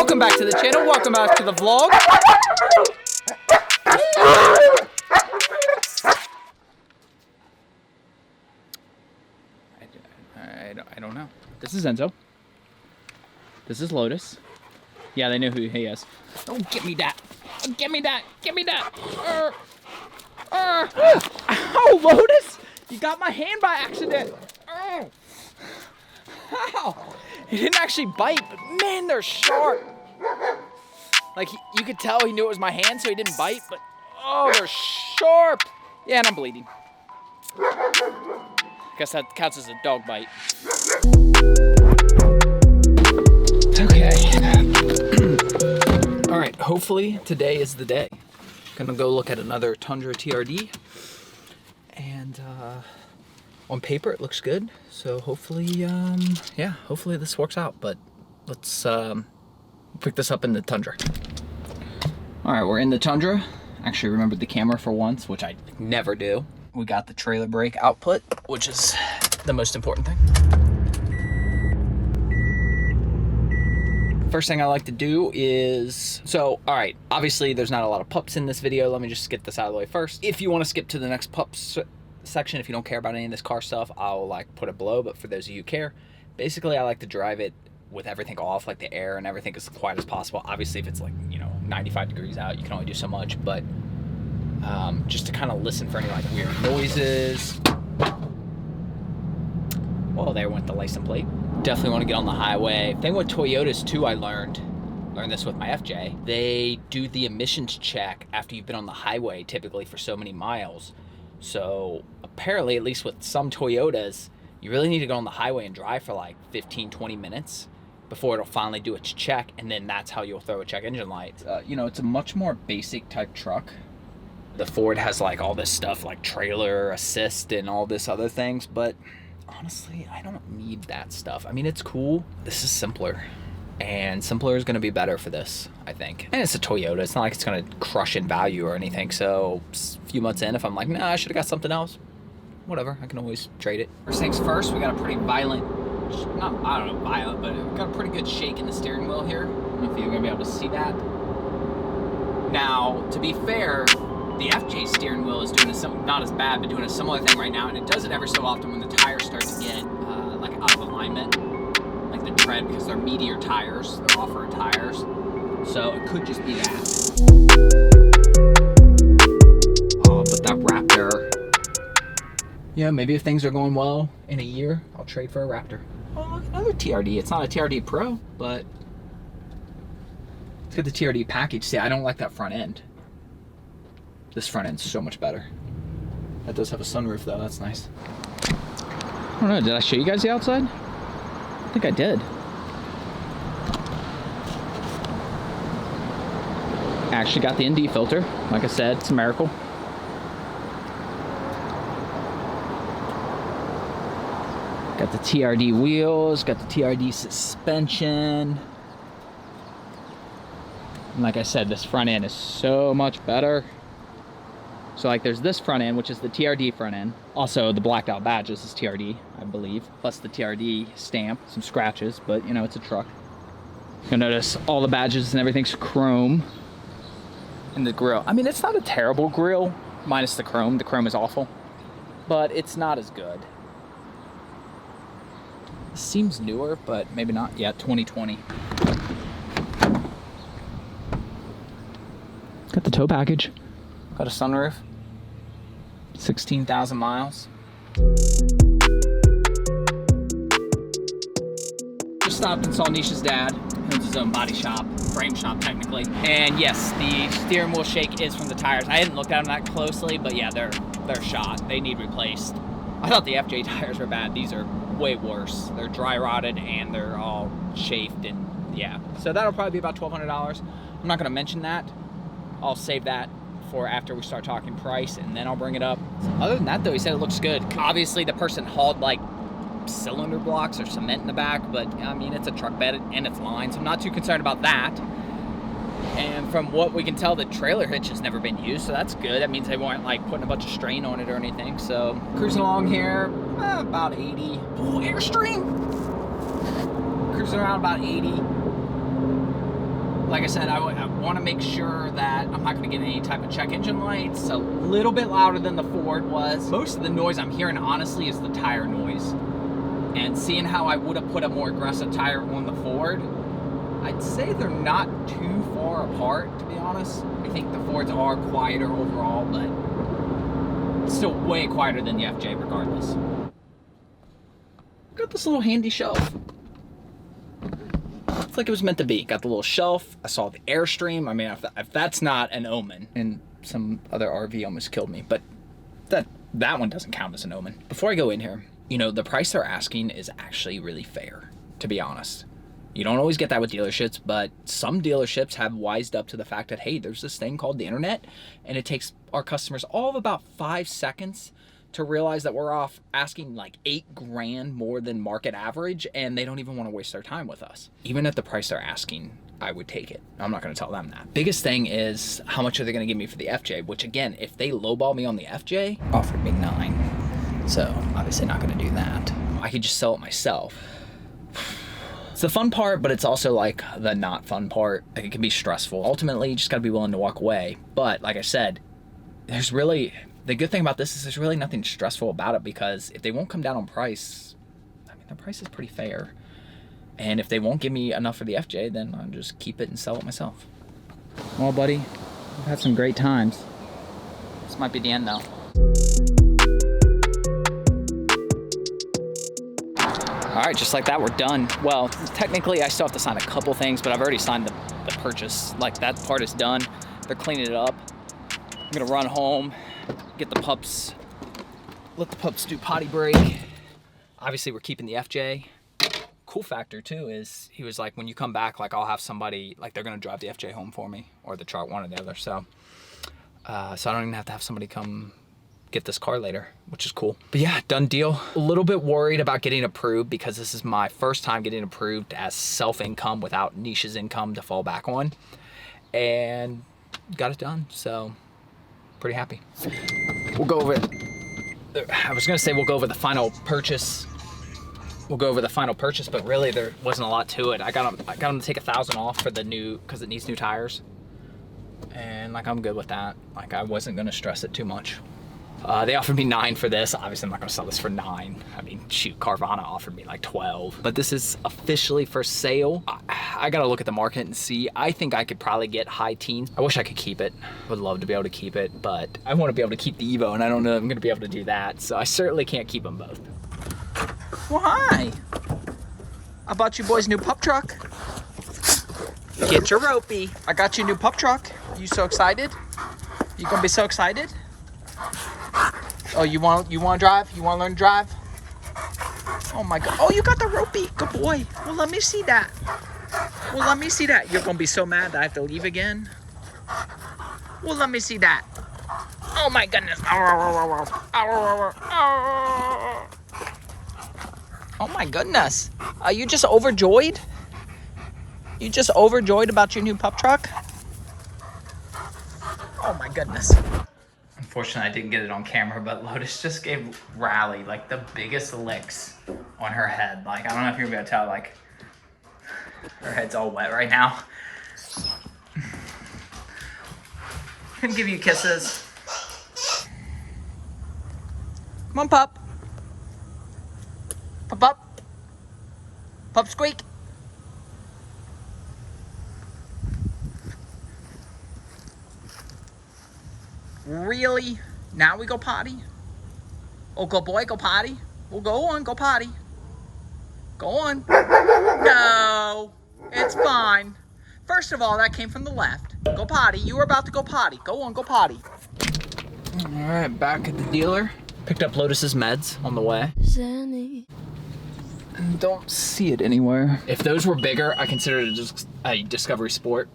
Welcome back to the channel, welcome back to the vlog. I don't know. This is Enzo. This is Lotus. Yeah, they know who he is. Oh, give me that. Give me that. Give me that. Ow, Lotus! You got my hand by accident. Ow! He didn't actually bite, but man, they're sharp. Like, you could tell he knew it was my hand, so he didn't bite, but oh, they're sharp. Yeah, and I'm bleeding. Guess that counts as a dog bite. Okay. All right, hopefully today is the day. Gonna go look at another Tundra TRD. And on paper it looks good. So hopefully, yeah, hopefully this works out. But let's pick this up in the Tundra. All right, we're in the Tundra. Actually remembered the camera for once, which I never do. We got the trailer brake output, which is the most important thing. First thing I like to do is, all right, obviously there's not a lot of pups in this video. Let me just get this out of the way first. If you want to skip to the next pups section, if you don't care about any of this car stuff, I'll like put it below, but for those of you who care, basically I like to drive it with everything off, like the air and everything as quiet as possible. Obviously if it's like, you know, 95 degrees out, you can only do so much, but just to kind of listen for any like weird noises. Well, there went the license plate. Definitely want to get on the highway. Thing with Toyotas too, I learned this with my FJ. They do the emissions check after you've been on the highway, typically for so many miles. So apparently, at least with some Toyotas, you really need to go on the highway and drive for like 15, 20 minutes before it'll finally do its check, and then that's how you'll throw a check engine light. You know, it's a much more basic type truck. The Ford has like all this stuff like trailer assist and all this other things, but honestly, I don't need that stuff. I mean, it's cool. This is simpler, and simpler is going to be better for this, I think. And it's a Toyota. It's not like it's going to crush in value or anything. So a few months in, if I'm like, nah, I should have got something else, whatever, I can always trade it. First things first, we got a pretty violent, I don't know, violent, but we got a pretty good shake in the steering wheel here. I don't know if you're going to be able to see that. Now, to be fair, the FJ steering wheel is doing not as bad, but doing a similar thing right now, and it does it every so often when the tires start to get like out of alignment, like the tread, because they're meatier tires, they're off-road tires, so it could just be that. But that Raptor, yeah, maybe if things are going well in a year, I'll trade for a Raptor. Oh, look, another TRD. It's not a TRD Pro, but it's got the TRD package. See, I don't like that front end. This front end's so much better. That does have a sunroof though, that's nice. I don't know, did I show you guys the outside? I think I did. Actually got the ND filter. Like I said, it's a miracle. Got the TRD wheels, got the TRD suspension. And like I said, this front end is so much better. So like there's this front end, which is the TRD front end. Also the blacked out badges is TRD, I believe. Plus the TRD stamp, some scratches, but you know, it's a truck. You'll notice all the badges and everything's chrome. And the grille, I mean, it's not a terrible grille, minus the chrome. The chrome is awful, but it's not as good. It seems newer, but maybe not. Yeah, 2020. Got the tow package. Got a sunroof, 16,000 miles. Just stopped and saw Nesha's dad. He owns his own body shop, frame shop technically. And yes, the steering wheel shake is from the tires. I hadn't looked at them that closely, but yeah, they're shot. They need replaced. I thought the FJ tires were bad. These are way worse. They're dry rotted and they're all chafed, and yeah. So that'll probably be about $1,200. I'm not gonna mention that. I'll save that for after we start talking price, and then I'll bring it up. Other than that though, he said it looks good. Obviously the person hauled like cylinder blocks or cement in the back, but I mean, it's a truck bed and it's lined, so I'm not too concerned about that. And from what we can tell, the trailer hitch has never been used, so that's good. That means they weren't like putting a bunch of strain on it or anything. So cruising along here, about 80. Oh, Airstream! Cruising around about 80. Like I said, I want to make sure that I'm not going to get any type of check engine lights. A little bit louder than the Ford was. Most of the noise I'm hearing, honestly, is the tire noise. And seeing how I would have put a more aggressive tire on the Ford, I'd say they're not too far apart, to be honest. I think the Fords are quieter overall, but still way quieter than the FJ regardless. Got this little handy shelf. It's like it was meant to be. Got the little shelf. I saw the Airstream. I mean, if that's not an omen, and some other RV almost killed me, but that one doesn't count as an omen. Before I go in here, you know, the price they're asking is actually really fair, to be honest. You don't always get that with dealerships, but some dealerships have wised up to the fact that, hey, there's this thing called the internet, and it takes our customers all of about 5 seconds to realize that we're off asking like $8,000 more than market average, and they don't even want to waste their time with us. Even at the price they're asking, I would take it. I'm not going to tell them that. Biggest thing is how much are they going to give me for the FJ, which again, if they lowball me on the FJ, offered me $9,000. So obviously not going to do that. I could just sell it myself. It's the fun part, but it's also like the not fun part. Like, it can be stressful. Ultimately, you just gotta be willing to walk away. But like I said, the good thing about this is there's really nothing stressful about it, because if they won't come down on price, I mean, the price is pretty fair. And if they won't give me enough for the FJ, then I'll just keep it and sell it myself. Well, buddy, we've had some great times. This might be the end though. All right, just like that, we're done. Well, technically I still have to sign a couple things, but I've already signed the purchase. Like, that part is done. They're cleaning it up. I'm gonna run home, get the pups, let the pups do potty break. Obviously we're keeping the FJ. Cool factor too is he was like, when you come back, like, I'll have somebody, like, they're gonna drive the FJ home for me, or the truck, one or the other. So I don't even have to have somebody come get this car later, which is cool. But yeah, done deal. A little bit worried about getting approved, because this is my first time getting approved as self-income without Nesha's income to fall back on, and got it done. So pretty happy. We'll go over it. I was gonna say we'll go over the final purchase. We'll go over the final purchase, but really there wasn't a lot to it. I got them to take $1,000 off for the new, because it needs new tires, and like, I'm good with that. Like, I wasn't gonna stress it too much. They offered me $9,000 for this. Obviously, I'm not gonna sell this for $9,000. I mean, shoot, Carvana offered me like $12,000. But this is officially for sale. I gotta look at the market and see. I think I could probably get high teens. I wish I could keep it. Would love to be able to keep it, but I want to be able to keep the Evo, and I don't know if I'm gonna be able to do that. So I certainly can't keep them both. Well, hi. I bought you boys new pup truck. Get your ropey. I got you a new pup truck. You so excited? You gonna be so excited? Oh, you want to drive? You want to learn to drive? Oh my God. Oh, you got the ropey. Good boy. Well, let me see that. Well, let me see that. You're going to be so mad that I have to leave again? Well, let me see that. Oh my goodness. Oh my goodness. Are you just overjoyed? You just overjoyed about your new pup truck? Oh my goodness. Unfortunately, I didn't get it on camera, but Lotus just gave Riley like the biggest licks on her head. Like, I don't know if you're gonna be able to tell, like, her head's all wet right now. Gonna give you kisses. Come on, pup. Pup, pup. Pup squeak. Really? Now we go potty? Oh, good boy, go potty. Well, go on, go potty. Go on. No, it's fine. First of all, that came from the left. Go potty. You were about to go potty. Go on, go potty. All right, back at the dealer. Picked up Lotus's meds on the way. And don't see it anywhere. If those were bigger, I consider it a Discovery Sport.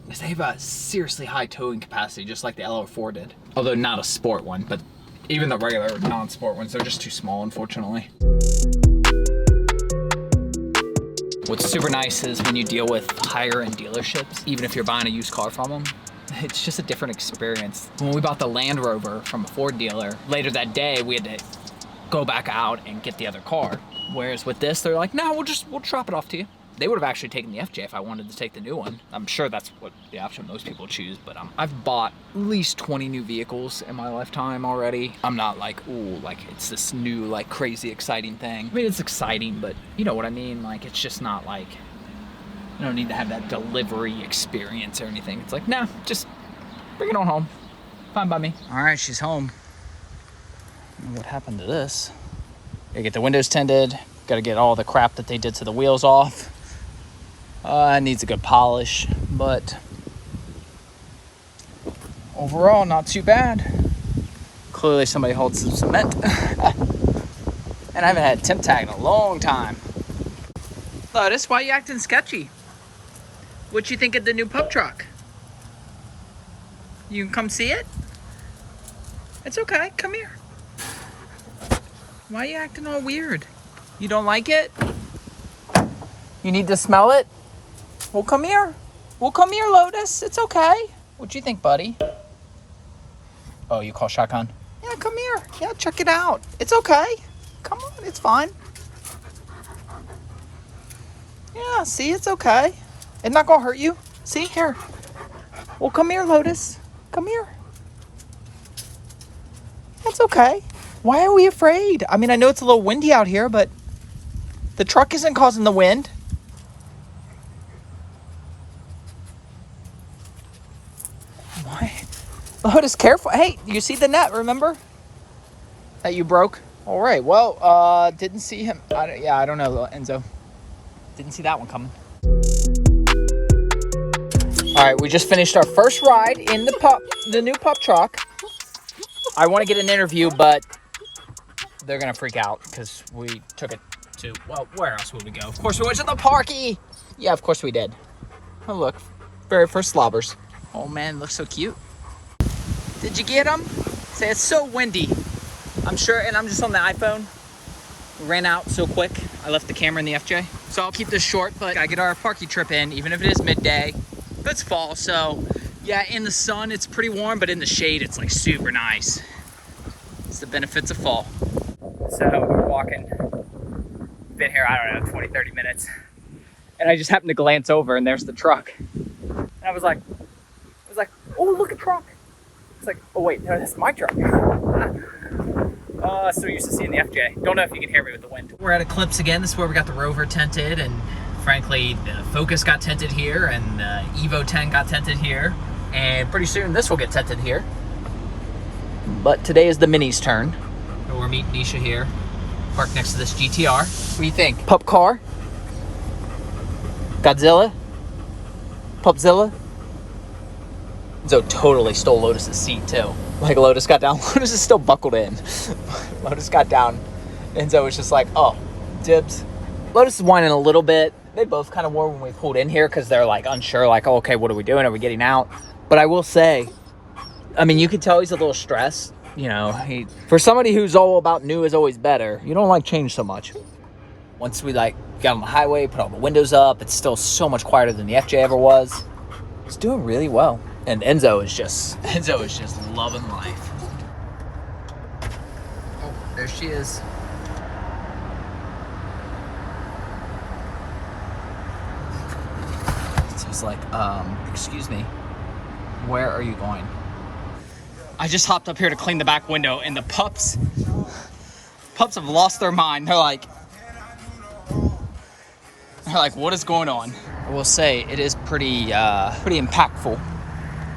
Because they have a seriously high towing capacity, just like the LR4 did. Although not a sport one, but even the regular non-sport ones, they're just too small, unfortunately. What's super nice is when you deal with higher-end dealerships, even if you're buying a used car from them, it's just a different experience. When we bought the Land Rover from a Ford dealer, later that day, we had to go back out and get the other car. Whereas with this, they're like, no, we'll drop it off to you. They would have actually taken the FJ if I wanted to take the new one. I'm sure that's what the option most people choose, but I've bought at least 20 new vehicles in my lifetime already. I'm not like, ooh, like it's this new, like crazy exciting thing. I mean, it's exciting, but you know what I mean? Like, it's just not like, you don't need to have that delivery experience or anything. It's like, nah, just bring it on home. Fine by me. All right, she's home. What happened to this? Gotta get the windows tinted. Gotta get all the crap that they did to the wheels off. It needs a good polish, but overall, not too bad. Clearly somebody holds some cement. And I haven't had a temp tag in a long time. Lotus, why are you acting sketchy? What you think of the new pup truck? You can come see it? It's okay, come here. Why are you acting all weird? You don't like it? You need to smell it? Well, come here. Well, come here, Lotus. It's okay. What you think, buddy? Oh, you call shotgun? Yeah, come here. Yeah, check it out. It's okay. Come on, it's fine. Yeah, see, it's okay. It's not gonna hurt you. See, here. Well, come here, Lotus. Come here. It's okay. Why are we afraid? I mean, I know it's a little windy out here, but the truck isn't causing the wind. Why? Lotus, careful. Hey, you see the net, remember? That you broke? All right, well, didn't see him. I don't know, Enzo. Didn't see that one coming. All right, we just finished our first ride in the new pup truck. I want to get an interview, but they're gonna freak out because we took it to, well, where else would we go? Of course we went to the parky. Yeah, of course we did. Oh, look, very first slobbers. Oh man, looks so cute. Did you get them? Say, it's so windy. I'm sure, and I'm just on the iPhone. Ran out so quick. I left the camera in the FJ. So I'll keep this short, but gotta get our parky trip in, even if it is midday. But it's fall, so yeah, in the sun it's pretty warm, but in the shade it's like super nice. It's the benefits of fall. So we're walking, been here, I don't know, 20, 30 minutes. And I just happened to glance over and there's the truck. And I was like, oh, look at truck. It's like, oh wait, no, that's my truck. So used to seeing the FJ. Don't know if you can hear me with the wind. We're at Eclipse again. This is where we got the Rover tinted, and frankly, the Focus got tinted here, and the Evo 10 got tinted here. And pretty soon this will get tinted here. But today is the Mini's turn. So we're meeting Nesha here, parked next to this GTR. What do you think? Pup car? Godzilla? Pupzilla? Enzo totally stole Lotus's seat too. Like, Lotus got down, Lotus is still buckled in. Lotus got down, Enzo was just like, oh, dibs. Lotus is whining a little bit. They both kind of were when we pulled in here because they're like unsure, like, oh, okay, what are we doing? Are we getting out? But I will say, I mean, you can tell he's a little stressed. You know, for somebody who's all about new is always better, you don't like change so much. Once we like got on the highway, put all the windows up, it's still so much quieter than the FJ ever was. It's doing really well. And Enzo is just loving life. Oh, there she is. So it's like, excuse me, where are you going? I just hopped up here to clean the back window, and the pups have lost their mind. They're like, what is going on? I will say it is pretty impactful.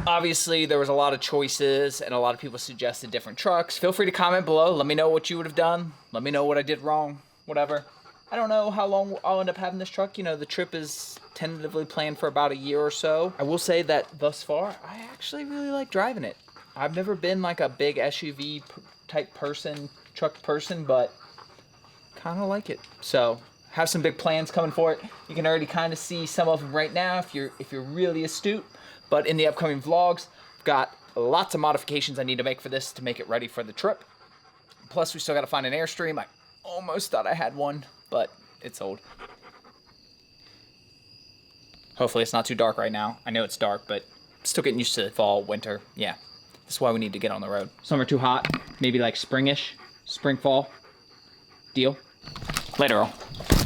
Obviously, there was a lot of choices, and a lot of people suggested different trucks. Feel free to comment below. Let me know what you would have done. Let me know what I did wrong, whatever. I don't know how long I'll end up having this truck. You know, the trip is tentatively planned for about a year or so. I will say that thus far, I actually really like driving it. I've never been like a big SUV type person, truck person, but kind of like it. So, have some big plans coming for it. You can already kind of see some of them right now if you're really astute. But in the upcoming vlogs, I've got lots of modifications I need to make for this to make it ready for the trip. Plus, we still got to find an Airstream. I almost thought I had one, but it's old. Hopefully it's not too dark right now. I know it's dark, but still getting used to fall, winter. Yeah, that's why we need to get on the road. Summer too hot, maybe like springish, spring, fall. Deal? Later all.